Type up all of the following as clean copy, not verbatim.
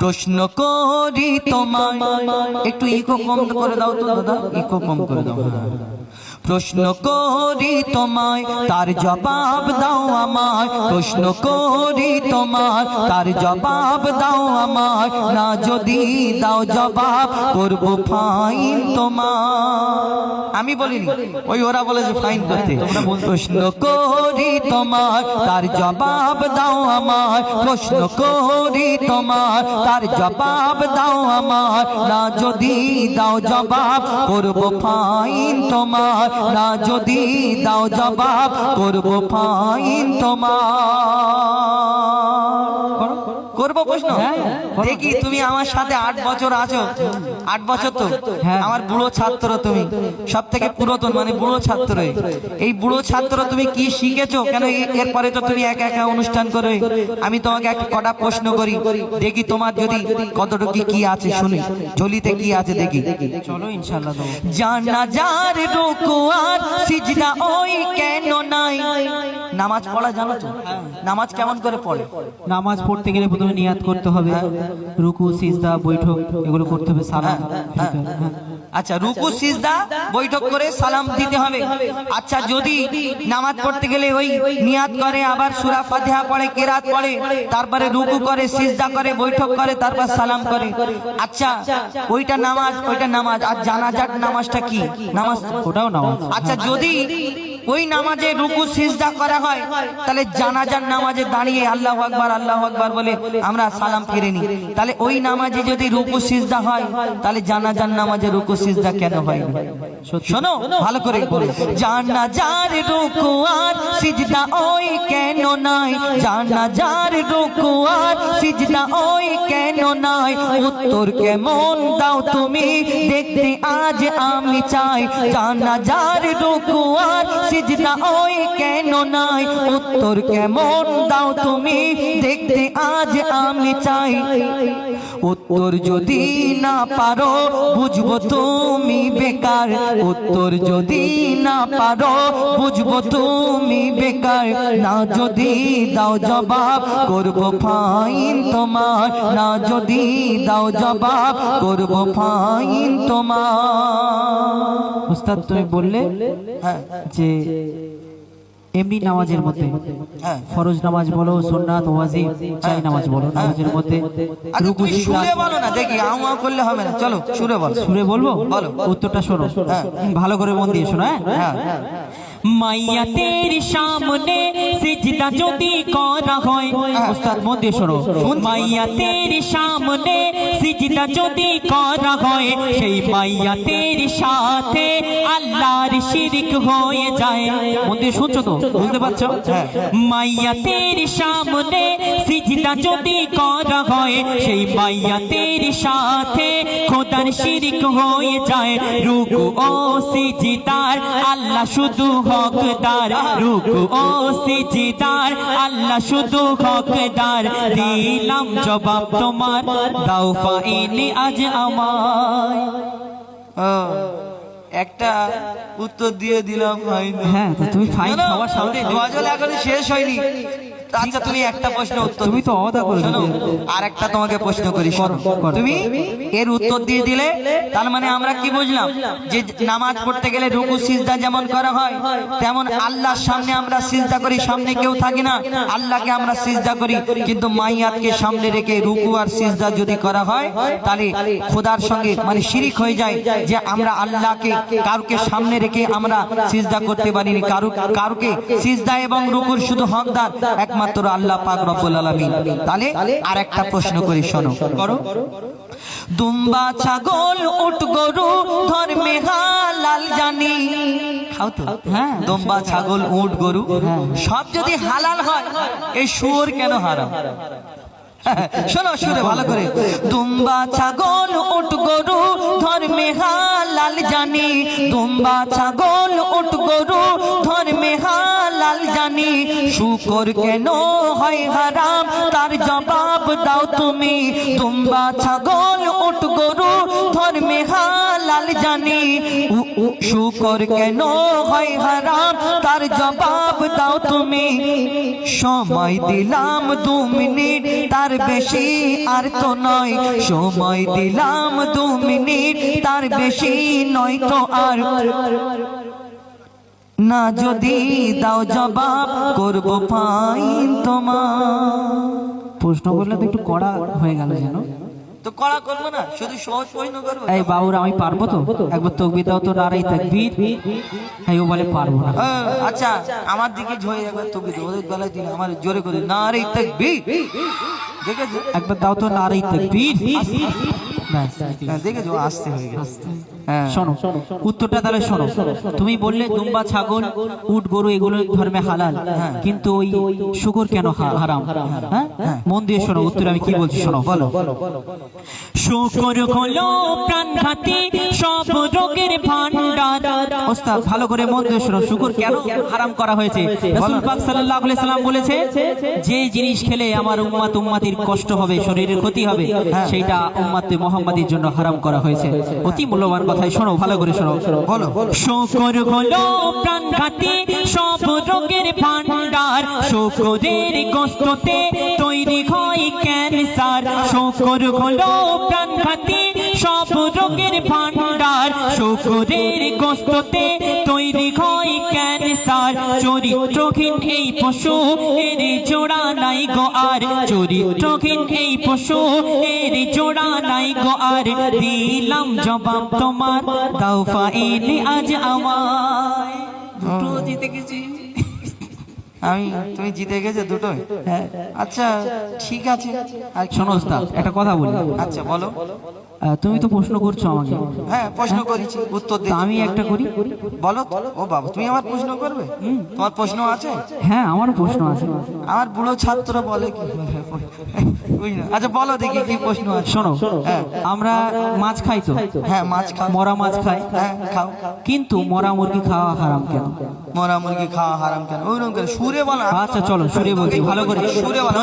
প্রশ্ন করি তোমায়, একটু ইকো কম করে দাও তো দাদা, ইকো কম করে দাও। প্রশ্ন করি তোমায়, তার জবাব দাও আমায়। প্রশ্ন করি তোমায়, তার জবাব দাও আমায়। না যদি দাও জবাব, করব ফাইন তোমায়। আমি বলিনি, ওই ওরা বলেছে ফাইন করতে। প্রশ্ন করি তোমায়, তার জবাব দাও আমায়। প্রশ্ন করি তোমায়, তার জবাব দাও আমায়। না যদি দাও জবাব, করব ফাইন তোমায়। না যদি দাও জবাব, করব ফাইন তোমার। করবো প্রশ্ন? দেখি তুমি আমার সাথে 8 বছর আছো, 8 বছর তো আমার বুড়ো ছাত্র, তুমি সব থেকে পুরাতন মানে বুড়ো ছাত্র। এই বুড়ো ছাত্র তুমি কি শিখেছো? কেন এরপরে তো তুমি একা একা অনুষ্ঠান করে। আমি তোমাকে একটা কটা প্রশ্ন করি, দেখি তোমার যদি কতটুকু কি আছে শুনি, ঝুলিতে কি আছে দেখি। চলো ইনশাআল্লাহ। জানাজার রুকু আর সিজদা ওই কেন নাই? নামাজ পড়া জানো তো? নামাজ কেমন করে পড়ে? নামাজ পড়তে গেলে প্রথমে নিয়াত করতে হবে, রুকু সিজদা বৈঠক এগুলো করতে হবে, সালাম। আচ্ছা, রুকু সিজদা বৈঠক করে সালাম দিতে হবে। আচ্ছা, যদি নামাজ পড়তে গেলে ওই নিয়াত করে, আবার সূরা ফাতিহা পড়ে, কিরাত পড়ে, তারপরে রুকু করে, সিজদা করে, বৈঠক করে, তারপর সালাম করে, আচ্ছা ওইটা নামাজ? ওইটা নামাজ। আর জানাজার নামাজটা কি নামাজ? ওটাও নামাজ। আচ্ছা, যদি ওই নামাজে রুকু সিজদা করা হয়, তাহলে জানাজার নামাজে দাঁড়িয়ে আল্লাহু আকবার আল্লাহু আকবার বলে আমরা সালাম ফিরে নিই। তাহলে ওই নামাজে যদি রুকু সিজদা হয়, তাহলে জানাজার নামাজে রুকু সিজদা কেন হয় না? শোনো ভালো করে, জানাজার রুকু আর সিজদা ওই কেন নাই? জানাজার রুকু আর সিজদা ওই কেন নাই? উত্তর কেমন দাও তুমি, দেখতে আজ আমি চাই। জানাজার রুকু আর সিজদা ওই কেন নাই? উত্তর কেমন দাও তুমি, দেখতে আজ আমি চাই। উত্তর যদি না পারো, বুঝবো তুমি বেকার। উত্তর যদি না পারো, বুঝবো তুমি বেকার। না যদি দাও জবাব, করব ফাইন তোমার। না যদি দাও জবাব, করব ফাইন তোমার। উস্তাদ তুমি বললে যে এমনি নামাজের মধ্যে ফরজ নামাজ বলো, সুন্নাত, ওয়াজিব, চাই নামাজ বলো, নামাজের মধ্যে রুকু সিজদা। সুরে বলো না, দেখি আমা করলে হবে না, চলো সুরে বলো। সুরে বলবো? বলো। উত্তরটা শোনো, ভালো করে মন দিয়ে শোনো। হ্যাঁ, মাইয়াতের সামনে সিজদা যদি করা হয়, উস্তাদ মন দিয়ে শোনো, মাইয়াতের সামনে সিজদা যদি করা হয়, সেই মাইয়াতের সাথে আল্লাহর শিরক হয়ে যায়। মন দিয়ে শুনছো তো? বুঝতে পারছো? মাইয়াতের সামনে সিজদা যদি করা হয়, সেই মাইয়াতের সাথে খোদার শিরক হয়ে যায়। রুকু ও সিজদার আল্লাহ শুধু হকদার। রুকু ও সিজদার আল্লাহ শুধু হকদার। দিলাম জবাব তোমার, দাও ফাইন আজ আমায়। একটা উত্তর দিয়ে দিলাম ফাইন। হ্যাঁ, তো তুমি ফাইন সবার সামনে গজল এখনো শেষ হয়নি। আচ্ছা, তুমি একটা প্রশ্ন উত্তর, তুমি তো অদা করে শোনো, আর একটা তোমাকে প্রশ্ন করি, শোনো। তুমি এর উত্তর দিয়ে দিলে, তার মানে আমরা কি বুঝলাম? যে নামাজ পড়তে গেলে রুকু সিজদা যেমন করা হয়, তেমন আল্লাহর সামনে আমরা সিজদা করি। সামনে কেউ থাকে না, আল্লাহকে আমরা সিজদা করি। কিন্তু মাইয়াতকে সামনে রেখে রুকু আর সিজদা যদি করা হয়, তাহলে খোদার সঙ্গে মানে শিরিক হয়ে যায়। যে আমরা আল্লাহকে কারুকে সামনে রেখে আমরা সিজদা করতে পারিনি। কারুকে সিজদা এবং রুকুর শুধু হকদার একমাত্র আল্লাহ পাক রব্বুল আলামিন। তাহলে আর একটা প্রশ্ন করি, শোনো, করো। দুম্বা, ছাগল, উট, গরু ধর্মে হালাল জানি। খাও তো? হ্যাঁ, দুম্বা, ছাগল, উট, গরু সব যদি হালাল হয়, এই শুয়োর কেন হারাম? শোনো সুরে ভালো করে। দুম্বা, ছাগল, উট, গরু ধর্মে হালাল জানি। দুম্বা, ছাগল, উট, গরু ধর্মে হালাল জানি, শুকর কেন হয় হারাম তার জবাব দাও তুমি। দুম্বা ছাগল উট গরু ধর্মে হালাল জানি, শুকর কেন হয় হারাম তার জবাব দাও তুমি। সময় দিলাম 2 মিনিট তার বেশি আর তো নয়, সময় দিলাম 2 মিনিট তার বেশি নয় তো আর। না যদি দাও জবাব করব ফাইন তোমার। প্রশ্ন করলে তো একটু কড়া হয়ে গেল যেন। তো কড়া করবো না, শুধু সহজ প্রশ্ন করবো। এই বাবুরা আমি পারবো তো? একবার তাকবীর দাও তো, নারাই তাকবীর। এই ও বলে পারবো না। আচ্ছা আমার দিকে ঝরে একবার তাকবীর দাও, ওদের গলায় দিন আমার জোরে করে নারাই তাকবীর। দেখেছো একবার দাও তো নারাই তাকবীর। ব্যাস, দেখেছো আসতে হয়ে গেছে। শোনো উত্তরটা তাহলে শোনো। তুমি বললে দুম্বা ছাগল উট গরু এগুলো ধর্মে হালাল, কিন্তু ওই শুকর কেন হারাম? হ্যাঁ, মন দিয়ে শোনো উত্তর আমি কি বলছি শোনো। বলো। শুকর হলো প্রাণঘাতী সব রোগের ভান্ডার। ওস্তাদ ভালো করে মন দিয়ে শোনো, শুকর কেন হারাম করা হয়েছে? রাসূল পাক সাল্লাল্লাহু আলাইহি সাল্লাম বলেছে, যে জিনিস খেলে আমার উম্মতির কষ্ট হবে, শরীরের ক্ষতি হবে, সেইটা উম্মতে মুহাম্মাদির জন্য হারাম করা হয়েছে। অতি মূল্যবান কথাই, শোনো ভালো করে শোনো। বলো। শুকর হলো প্রাণঘাতী সব রোগের ভান্ডার, শুকরের গোশতে তৈরি হয় ক্যান্সার। শুকর হলো প্রাণঘাতী সব রোগের ভান্ডার, শুকরের গোশতে তৈরি হয় ক্যান্সার। চরিত্রহীন এই পশু এর জোড়া নাই গো আর, চরিত্রহীন এই পশু এর জোড়া নাই গো আর। দিলাম জবাব তোমার, দাও ফাইল আজ আমায়। দুটো জিতে গেছি আমি। তুমি জিতে গেছো দুটোই? আচ্ছা ঠিক আছে। আর শোনো ওস্তাদ একটা কথা বলি। আচ্ছা বলো। তুমি তো প্রশ্ন করছো আমাকে। হ্যাঁ প্রশ্ন করেছি, উত্তর দিই। আমি একটা করি। বলো। ও বাবা তুমি আমার প্রশ্ন করবে? তোমার প্রশ্ন আছে? হ্যাঁ আমারও প্রশ্ন আছে। আমার বুড়ো ছাত্র বলে কি বুঝলো। আচ্ছা বলো দেখি কি প্রশ্ন আছে। শোনো, আমরা মাছ খাই তো। হ্যাঁ মাছ খাও। মরা মাছ খাই। হ্যাঁ খাও। কিন্তু মরা মুরগি খাওয়া হারাম কেন? মরা মুরগি খাওয়া হারাম কেন? ওইরকম কেন? সুরে বলো। আচ্ছা চলো সুরে বলছি, ভালো করে সুরে বলো,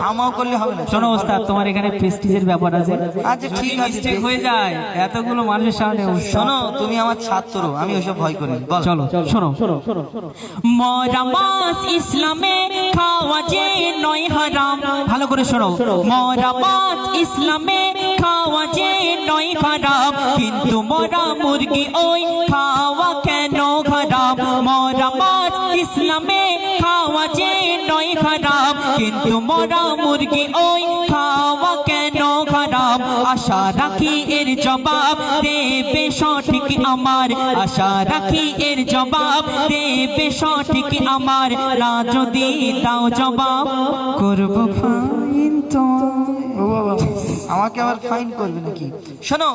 আমাও করলে হবে না। শোনো ওস্তাদ, তোমার এখানে প্রেস্টিজের ব্যাপার আছে। আচ্ছা ঠিক আছে, মিস্টেক হয়ে যায় এতগুলো মানুষের সামনে। শোনো তুমি আমার ছাত্র, আমি ওইসব ভয় করি। চলো শোনো। মরা মাছ ইসলামে খাওয়া যে নয় হারাম। ভালো করে শোনো। মরা মাছ ইসলামে খাওয়া যে নয় হারাম, কিন্তু মরা মুরগি ওই খাওয়া কেন হারাম? মরা মাছ ইসলামে খাওয়া যে নয় হারাম, কিন্তু মরা মুরগি ওই খাওয়া কেন হারাম? আশা রাখি এর জবাব দেবে সঠিক আমার, আশা রাখি এর জবাব দেবে সঠিক আমার। না যদি দাও জবাব করব ফাইন তোমার। আমাকে আবার ফাইন করবে নাকি? শোনো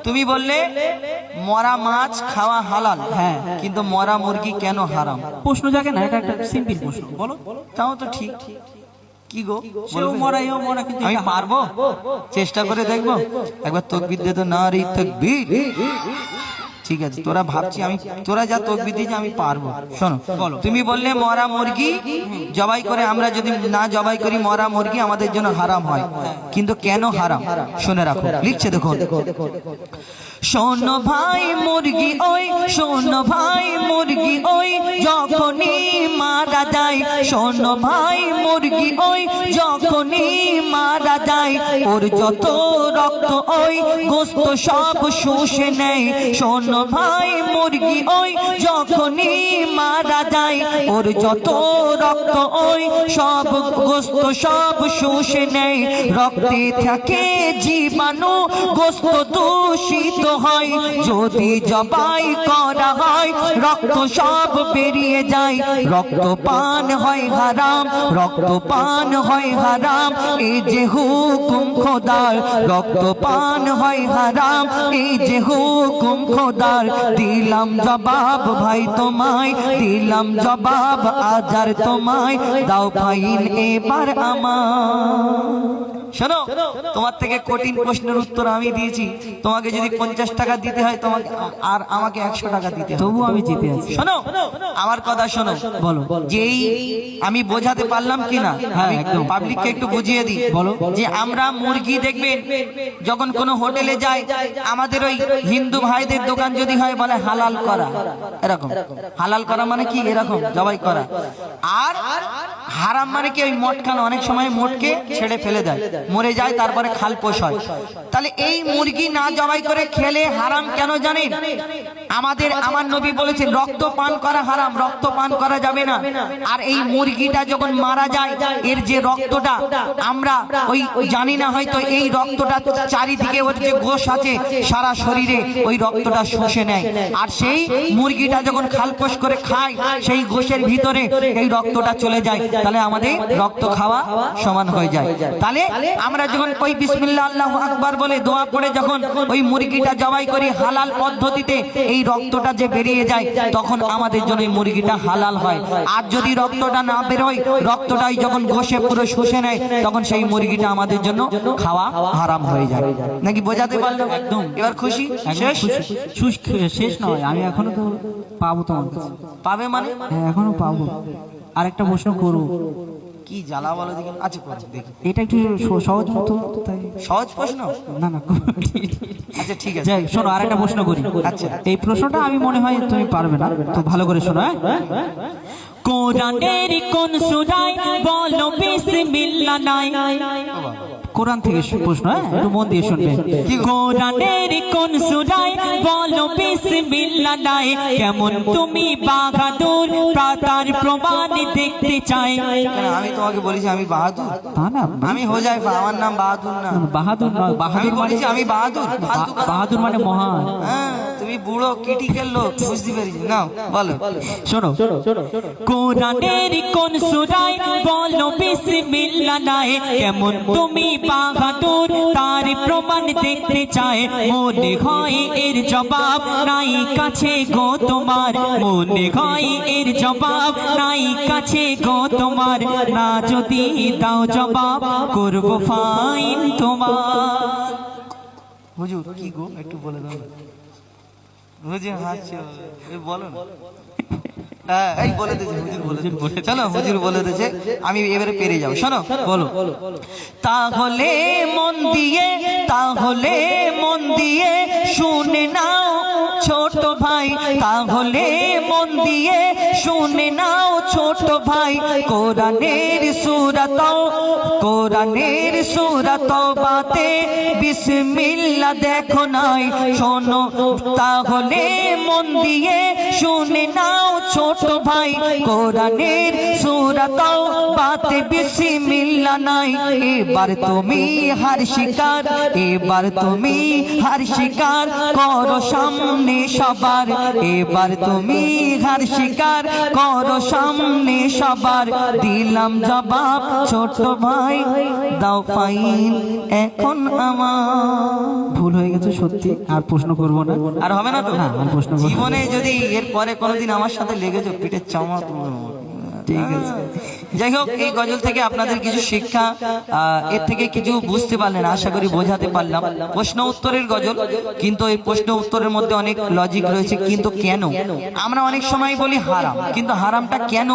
তুমি বললে মরা মাছ খাওয়া হালাল, হ্যাঁ, কিন্তু মরা মুরগি কেন হারাম? প্রশ্ন জাগে না, এটা একটা সিম্পল প্রশ্ন। বলো। তাও তো ঠিক। কি গো সেও মরা এও মরা, কিন্তু আমি পারবো? চেষ্টা করে দেখবো। একবার তাকবীর দে তো, নারী তাকবীর। ঠিক আছে তোরা ভাবছি আমি, তোরা যা তাকবীর দিয়েছিস আমি পারবো। শোনো তুমি বললে মরা মুরগি জবাই করে, আমরা যদি না জবাই করি মরা মুরগি আমাদের জন্য হারাম হয়, কিন্তু কেন হারাম শুনে রাখো। লিখছে দেখো। শোনো ভাই মুরগি ওই, শোনো ভাই মুরগি ওই যখনই মারা যায়, শোনো ভাই মুরগি ওই যখনই মারা যায়, ওর যত রক্ত ওই গোস্ত সব শুষে নেয়। শোনো ভাই মুরগি ওই যখনই মারা যায়, ওর যত রক্ত ওই সব গোস্ত সব শুষে নেয়। রক্তে থাকে জীবাণু, গোস্ত দূষিত হয়, যদি জবাই করা হয় রক্ত সব বেরিয়ে যায়। রক্তপান হয় হারাম, রক্তপান হয় হারাম, এই যে হুকুম খোদার। রক্তপান হয় হারাম, এই যে হুকুম খোদার। দিলাম জবাব ভাই তোমায়, দিলাম জবাব আজার তোমায়, দাও ফাইন এবার আমার। শোনো, তোমার থেকে কঠিন প্রশ্নের উত্তর আমি দিয়েছি, তোমাকে যদি 50 টাকা দিতে হয় তোমাকে আর আমাকে 100 টাকা দিতে হবে, তবু আমি জিতে আছি। শোনো আমার কথা শোনো, বলো। যেই আমি বোঝাতে পারলাম কিনা, হ্যাঁ, আমি একদম। পাবলিককে একটু বুঝিয়ে দিই। বলো। যে আমরা মুরগি দেখবেন যখন কোনো হোটেলে যাই, আমাদের ওই হিন্দু ভাইদের দোকান যদি হয় বলে হালাল করা, এরকম হালাল করা মানে কি, এরকম জবাই করা। আর হারাম মানে কি, ওই মটকানো, অনেক সময় মটকে ছেড়ে ফেলে দেয়, মরে যায়, তারপরে খালপোষ হয়। তাহলে এই মুরগি না জবাই করে খেলে হারাম কেন জানেন? আমার নবী বলেছেন রক্ত পান করা হারাম, রক্ত পান করা যাবে না। আর এই মুরগিটা যখন মারা যায়, এর যে রক্তটা আমরা ওই জানি না, হয়তো এই রক্তটা চারিদিকে ওর যে গোশ আছে সারা শরীরে, ওই রক্তটা শুষে নেয়। আর সেই মুরগিটা যখন খালপোষ করে খায়, সেই গোশের ভিতরে এই রক্তটা চলে যায়, তাহলে আমাদের রক্ত খাওয়া সমান হয়ে যায়। তাহলে আমরা যখন ওই বিসমিল্লাহ আল্লাহু আকবার বলে দোয়া পড়ে যখন ওই মুরগিটা জবাই করি হালাল পদ্ধতিতে, এই রক্তটা যে বেরিয়ে যায়, তখন আমাদের জন্য এই মুরগিটা হালাল হয়। আর যদি রক্তটা না বেরোয়, রক্তটাই যখন গোশে পুরো শুষে নেয়, তখন সেই মুরগিটা আমাদের জন্য খাওয়া হারাম হয়ে যায়। নাকি বোঝাতে পারলাম? একদম। এবার খুশি? শেষ? শেষ নয়, আমি এখনো তো পাবো তোমার কাছে। পাবে মানে? হ্যাঁ, এখনো পাবো। আরেকটা প্রশ্ন করবো। কি জ্বালা বলো দেখি। আচ্ছা করো, দেখি। এটা একটু সহজ মতো, তাই সহজ প্রশ্ন? না না, আচ্ছা ঠিক আছে, যাই শোনো, আরেকটা প্রশ্ন করি। আচ্ছা। এই প্রশ্নটা আমি মনে হয় তুমি পারবে না, তো ভালো করে শোনো। কোরআনের কোন সূরায় বলো বিসমিল্লাহ নাই? কোরআন থেকে প্রশ্ন, একটু মন দিয়ে শুনবে। কোরআনের কোন সূরায় বলো বিসমিল্লাহ নাই? কেমন তুমি বাহাদুর, তার প্রমাণ দেখতে চাই। আমি তোমাকে বলেছি আমি বাহাদুর? তা না, আমি হোজাইফা, আমার নাম বাহাদুর না। বাহাদুর নয়, আমি বাহাদুর মানে বলেছি আমি বাহাদুর। বাহাদুর মানে মহান। হ্যাঁ, তুমি বুড়ো ক্রিটিক্যাল লোক, বুঝতে পেরেছি। নাও বলো। শোনো, কোরআনের কোন সূরায় বলো বিসমিল্লাহ নাই? কেমন তুমি বাহাদুর, তার প্রমাণ দেখতে চায়। মনে হয় এর জবাব নাই কাছে গো তোমার, মনে হয় এর জবাব নাই কাছে গো তোমার। না যদি দাও জবাব, করব ফাইন তোমার। হুজুর কি গো, একটু বলে দাও। হুজুর হাসছো, বলো না। হ্যাঁ, এই বলে দিয়েছে হুজুর, বলে দিয়েছে। চলো হুজুর বলে দিয়েছে, আমি এবারে পেরে যাবো। শোনো, বলো। তাহলে মন দিয়ে, তাহলে মন দিয়ে শুনে নাও ছোট ভাই, তাহলে মন দিয়ে শুনে নাও ছোট ভাই। কোরআনের সূরা কোরআনের সূরা তওবাতে বিসমিল্লাহ দেখো নাই। শোনো, তাহলে মন দিয়ে শুনে নাও ছোট ভাই। কোরআনের সূরা তওবাতে বিসমিল্লাহ নাই। এবার তুমি হার স্বীকার, এবার তুমি হার স্বীকার করো সামনে সবার। এবার তুমি হার স্বীকার করো সামনে সবার। দিলাম জবাব ছোট ভাই, দাও ফাইন এখন আমার। ভুল হয়ে গেছে সত্যি, আর প্রশ্ন করবো না। আর হবে না তো? না, আর প্রশ্ন করবো না। জীবনে যদি এর পরে কোনোদিন আমার সাথে লেগেছো, পিঠের চামড়া তুলে নেবো। ঠিক আছে। যাই হোক, এই গজল থেকে আপনাদের কিছু শিক্ষা, এর থেকে কিছু বুঝতে পারলেন, আশা করি বোঝাতে পারলাম। প্রশ্ন উত্তরের গজল, কিন্তু এই প্রশ্ন উত্তরের মধ্যে অনেক লজিক রয়েছে। কিন্তু কেন আমরা অনেক সময় বলি হারাম, কিন্তু হারামটা কেন,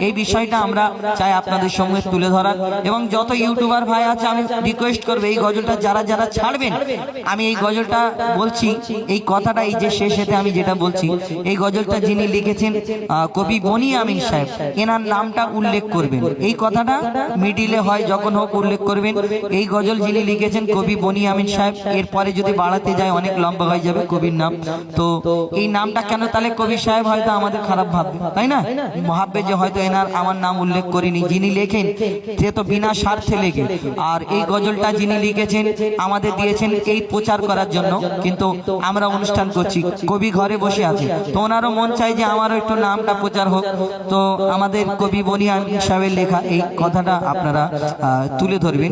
এই বিষয়টা আমরা চাই আপনাদের সঙ্গে তুলে ধরার। এবং যত ইউটিউবার ভাই আছে, আমি রিকোয়েস্ট করবো এই গজলটা যারা যারা ছাড়বেন, আমি এই গজলটা বলছি, এই কথাটা এই যে শেষেতে আমি যেটা বলছি, এই গজলটা যিনি লিখেছেন কবি বনি আমিন সাহেব, এনার নামটা উল্লেখ করবেন। এই কথাটা মিডিলে হয় যখন হোক উল্লেখ করবেন। এই গজল যিনি লিখেছেন কবি বনি আমিন সাহেব। এরপরে যদি বাড়াতে যায় অনেক লম্বা হয়ে যাবে কবির নাম। তো এই নামটা কেন, তাহলে কবি সাহেব হয়তো আমাদের খারাপ ভাববে, তাই না? ভাববে যে হয়তো এনার আমার নাম উল্লেখ করিনি। যিনি লেখেন সে তো বিনা স্বার্থে লেখে। আর এই গজলটা যিনি লিখেছেন আমাদের দিয়েছেন এই প্রচার করার জন্য, কিন্তু আমরা অনুষ্ঠান করছি, কবি ঘরে বসে আছে, তো ওনারও মন চাই যে আমারও একটু নামটা প্রচার হোক। তো আমাদের কবি বনি আমিন সাহেবের লেখা এই কথাটা আপনারা তুলে ধরবেন।